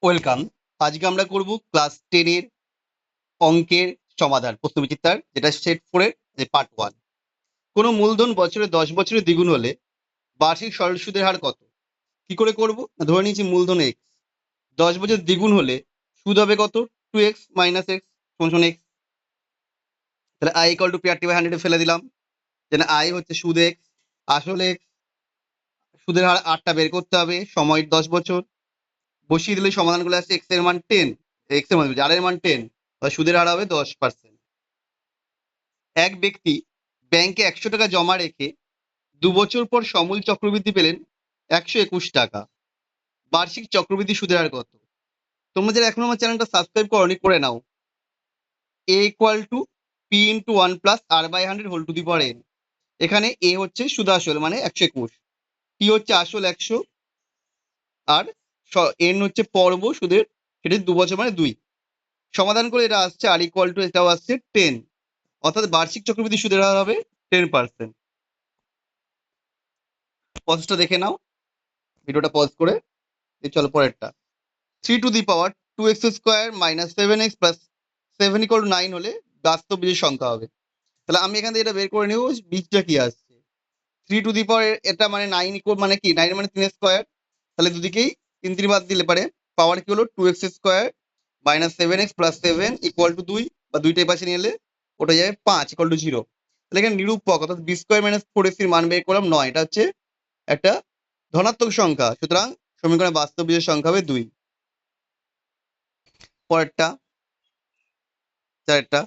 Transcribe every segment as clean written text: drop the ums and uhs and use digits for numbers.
Welcome. আজকে আমরা করব ক্লাস 10 এর অঙ্কের সমাধান প্রশ্নবিচিত্রার, যেটা সেট 4 এর যে পার্ট 1। কোনো মূলধন বছরে 10 বছরে দ্বিগুণ হলে বার্ষিক সরল সুদের হার কত? কি করে করব? না, ধরে নিয়েছি মূলধন x 10 বছর দ্বিগুণ হলে সুদ হবে কত? 2x মাইনাস x সমান x। তাহলে i ইকুয়াল টু p/100 এ ফেলে দিলাম। যেন i হচ্ছে সুদ x, আসলে x, সুদের হার 8টা বের করতে হবে, সময় 10 বছর। বসিয়ে দিলে সমাধানগুলো আসছে x এর মান 10, x এর মান r এর মান 10, সুদের হার হবে 10%। এক ব্যক্তি ব্যাংকে 100 টাকা জমা রেখে 2 বছর পর সমূল চক্রবৃদ্ধি পেলেন 121 টাকা। বার্ষিক চক্রবৃদ্ধি সুদের হার কত? তোমরা যারা এখনো আমার চ্যানেলটা সাবস্ক্রাইব করোনি, করে নাও। a equal to p into 1 plus r/100 whole to the power n। এখানে a হচ্ছে সুদ আসল মানে 121, p হচ্ছে আসল 100, আর n হচ্ছে পর্ব সুদের, সেটা 2 বছর মানে 2। সমাধান করে এটা আসছে আর ইকুয়াল টু, এটাও আসছে 10, অর্থাৎ বার্ষিক চক্রবৃদ্ধি সুদের হার হবে 10%। প্রসেসটা দেখে নাও, ভিডিওটা পজ করে। চলো পরেরটা। 3 two the power 2x² minus 7x plus 7 equal to 9 হলে বাস্তব বীজের সংখ্যা হবে। তাহলে আমি এখান থেকে এটা বের করে নেব, বীজটা কি আসছে। 3 টু দি পাওয়ার এটা মানে 9 ইকুয়াল মানে কি, 9 মানে 3 স্কোয়ার। তাহলে দুদিকেই 3 বাদ দিলে পারে পাওয়ার কি হলো 2x² minus 7x plus 7 equal to 2, বা দুইটাই পাশে নিয়ে এলে ওটা যাবে 5 ইকুয়াল টু 0। তাহলে এখানে নিরূপক অর্থাৎ b² মাইনাস 4x এর মান বের করলাম 9, এটা হচ্ছে একটা ধনাত্মক সংখ্যা, সুতরাং সমীকরণে বাস্তব বীজের সংখ্যা হবে 2। পরেরটা, চারেরটা,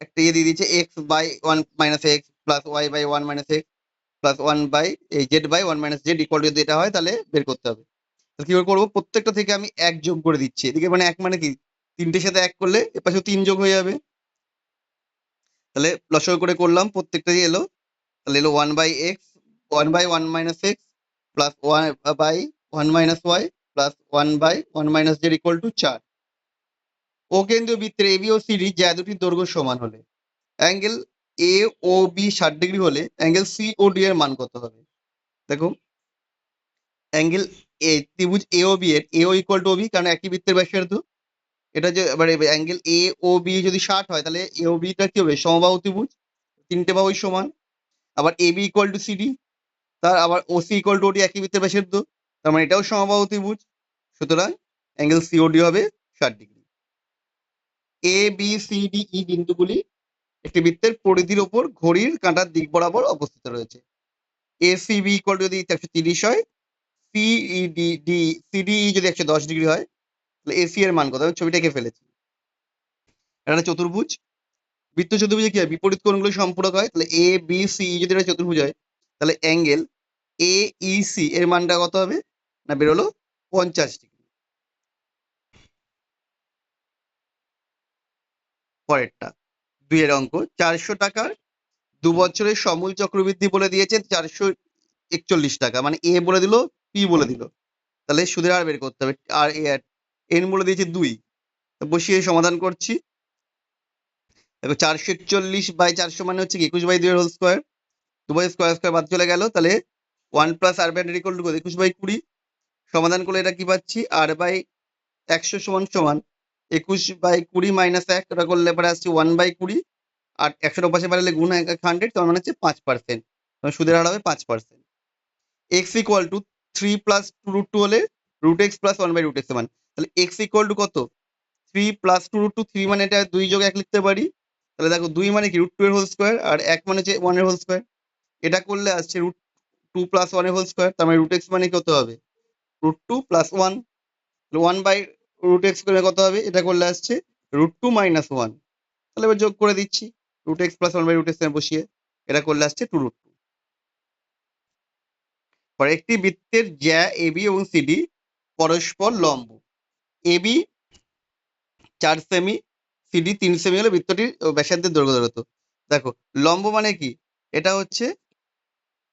একটা দিয়ে দিয়েছে x/1 minus x plus y/1 minus x plus 1 by z/1 minus z equal to, যদি এটা হয় তাহলে বের করতে হবে। তাহলে কি করে করবো? প্রত্যেকটা থেকে আমি 1 যোগ করে দিচ্ছি। এদিকে মানে 1 মানে কি, 3টের সাথে 1 করলে এপাশেও 3 যোগ হয়ে যাবে। তাহলে লসাগু করে করলাম, প্রত্যেকটা দিয়ে এলো। তাহলে এলো 1/x 1/1 minus x plus 1/1 minus y plus 1/1 minus z equal to 4। ও কেন্দ্রীয় বৃত্তের এবি ও সিডি যা দুটির দৈর্ঘ্য সমান হলে অ্যাঙ্গেল এ ও বি 60 ডিগ্রি হলে অ্যাঙ্গেল সি ও ডি এর মান কত হবে? দেখো, অ্যাঙ্গেল ত্রিভুজ এ ও বি এর এও ইকুয়াল টু বি, কারণ একই বৃত্তের ব্যাসার্ধ। এটা যে এবার অ্যাঙ্গেল এ ও বি যদি 60 হয়, তাহলে এ ও বিটা কি হবে? সমবাহু ত্রিভুজ, 3টে বাহুই সমান। আবার A B equal two CD, তার আবার ও সি ইকুয়াল টু ওডি, একই বৃত্তের ব্যাসার্ধ, তার মানে এটাও সমবাহু ত্রিভুজ। সুতরাং অ্যাঙ্গেল সিওডি হবে 60 degree. A B C D E বিন্দুগুলি একটি বৃত্তের পরিধির ওপর ঘড়ির কাঁটার দিক বরাবর অবস্থিত রয়েছে। A C B equal to যদি 130 হয়, সিডিই যদি 110 ডিগ্রি হয়, তাহলে এসি এর মান কত? আমি ছবিটা এঁকে ফেলেছি। এটা একটা চতুর্ভুজ। বৃত্ত চতুর্ভুজে কি হয়? বিপরীত কোণগুলো সম্পূরক হয়। তাহলে এ বি সি যদি এটা চতুর্ভুজ হয়, তাহলে অ্যাঙ্গেল এ ই সি এর মানটা কত হবে? না, বেরোলো 50 ডিগ্রি। পরেরটা, 2 এর অঙ্ক। 400 টাকার 2 বছরের সমূল চক্রবৃদ্ধি বলে দিয়েছে 441 টাকা, মানে এ বলে দিল, পি বলে দিল। তাহলে সুদের হার বের করতে হবে। আর এন বলে দিয়েছে 2, বসিয়ে সমাধান করছি। দেখো, 441/400 মানে হচ্ছে কি 21/2 এর হোল স্কোয়ার। 2 স্কোয়ার স্কোয়ার বাদ চলে গেল, তাহলে 1 plus r by 100 equal to 21/20। সমাধান করলে এটা কি পাচ্ছি? r/100 সমান সমান 21/20 মাইনাস 1, ওটা করলে পরে আসছে 1/20, আর 100 পাশে বাড়ালে গুণ 100, তার মানে হচ্ছে 5%। সুদের হার হবে 5%। এক্স ইকুয়াল টু 3 প্লাস √2 হলে √x প্লাস 1/√x সমান। তাহলে এক্স ইকুয়াল টু কত? 3 প্লাস 2√2, 3 মানে এটা 2 যোগ 1 লিখতে পারি। তাহলে দেখো, 2 মানে কি √2 এর হোল স্কোয়ার, আর 1 মানে হচ্ছে 1 এর হোল স্কোয়ার। এটা করলে আসছে √2 প্লাস 1 এর হোল স্কোয়ার, তার মানে √x মানে কত হবে? √2 প্লাস 1। 1/√x করে কত হবে? এটা করলে আসছে √2 মাইনাস 1। তাহলে এবার যোগ করে দিচ্ছি √x প্লাস 1/√x বসিয়ে, এটা করলে আসছে 2√2। পরে একটি বৃত্তের জ্যা এবি এবং সিডি পরস্পর লম্ব। এবি 4 সেমি, সিডি 3 সেমি হলে বৃত্তটির ব্যাসার্ধের দৈর্ঘ্য ধরতো। দেখো, লম্ব মানে কি? এটা হচ্ছে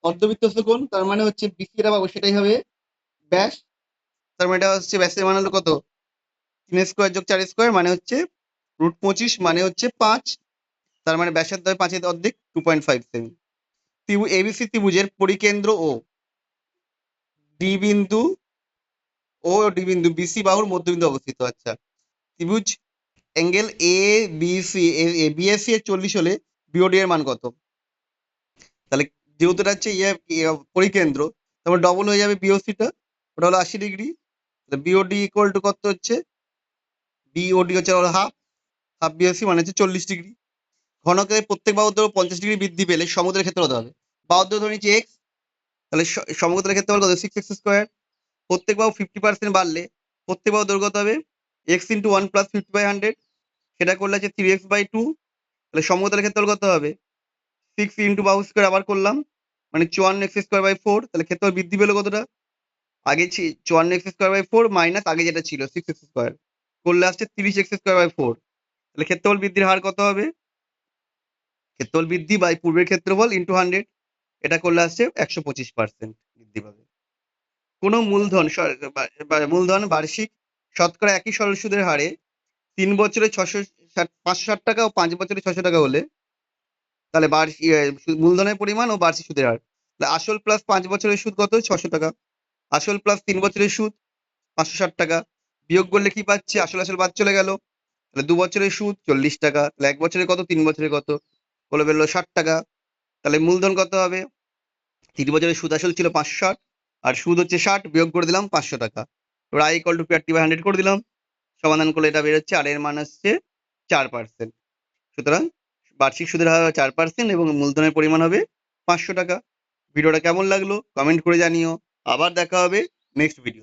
অর্ধবৃত্তস্থ কোণ, তার মানে হচ্ছে বিসি যেটা পাবো সেটাই হবে ব্যাস। তার মানে এটা হচ্ছে ব্যাসের মান হলো কত? 3 স্কোয়ার যোগ 4 স্কোয়ার মানে হচ্ছে √25 মানে হচ্ছে 5। তার মানে ব্যাসার্ধ হবে 5 এর অর্ধেক, 2.5 সেমি। এবিসি ত্রিভুজের পরিকেন্দ্র ও ডি বিন্দু ও ডি বিন্দু বিসি বাহুর মধ্যবিন্দু অবস্থিত। আচ্ছা, ত্রিভুজ অ্যাঙ্গেল এ বিসি বিএসসি এর 40 হলে বিওডি এর মান কত? তাহলে যেহেতু এটা হচ্ছে পরিকেন্দ্র, তারপর ডবল হয়ে যাবে বিওসিটা, ওটা হলো 80 ডিগ্রি। বিওডি ইকুয়াল টু কত হচ্ছে? বিওডি হচ্ছে হলো হাফ, হাফ বিওসি মানে হচ্ছে 40 ডিগ্রি। ঘনকের প্রত্যেক বাহুর দৈর্ঘ্য 50 ডিগ্রি বৃদ্ধি পেলে সমুদ্রের ক্ষেত্রে হতে হবে। বাহুর দৈর্ঘ্য ধরে নিচ্ছি এক্স, তাহলে সমুদ্রের ক্ষেত্রে হলো 6x²। প্রত্যেক বাহু 50% বাড়লে প্রত্যেক বাহু দৈর্ঘ্য কত হবে? এক্স ইন্টু 1 প্লাস 50/100, সেটা করলে হচ্ছে 3x/2। তাহলে সমুদ্রের ক্ষেত্রে কত হবে? 6 ইন্টু বাহু স্কোয়ার আবার করলাম, মানে 54x²/4। তাহলে ক্ষেত্রফল বৃদ্ধি পেলো কতটা? আগে 54x²/4 মাইনাস আগে যেটা ছিল 6x² করলে আসছে 30x²/4। তাহলে ক্ষেত্রফল বৃদ্ধির হার কত হবে? ক্ষেত্রফল বৃদ্ধি বাই পূর্বের ক্ষেত্রফল ইন্টু 100, এটা করলে আসছে 125% বৃদ্ধি পাবে। কোনো মূলধন বার্ষিক শতকরা একই সরল সুদের হারে 3 বছরে 560 টাকা ও 5 বছরে 600 টাকা হলে তাহলে মূলধনের পরিমাণ ও বার্ষিক সুদের হার। তাহলে আসল প্লাস 5 বছরের সুদ কত? 600 টাকা। আসল প্লাস 3 বছরের সুদ 560 টাকা। বিয়োগ করলে কি পাচ্ছি? আসল আসল বাদ চলে গেল। তাহলে 2 বছরের সুদ 40 টাকা। তাহলে 1 বছরে কত? 3 বছরে কত? বলে বেরোলো 60 টাকা। তাহলে মূলধন কত হবে? 3 বছরের সুদ আসল ছিল 560 আর সুদ হচ্ছে 60, বিয়োগ করে দিলাম 500 টাকা। এবার i ইকুয়াল টু p/100 করে দিলাম। সমাধান করলে এটা বেরোচ্ছে আর এর মান হচ্ছে 4%। সুতরাং বার্ষিক সুদের হার হবে 4% এবং মূলধনের পরিমাণ হবে 500 টাকা। ভিডিওটা কেমন লাগলো কমেন্ট করে জানিও। আবার দেখা হবে নেক্সট ভিডিও।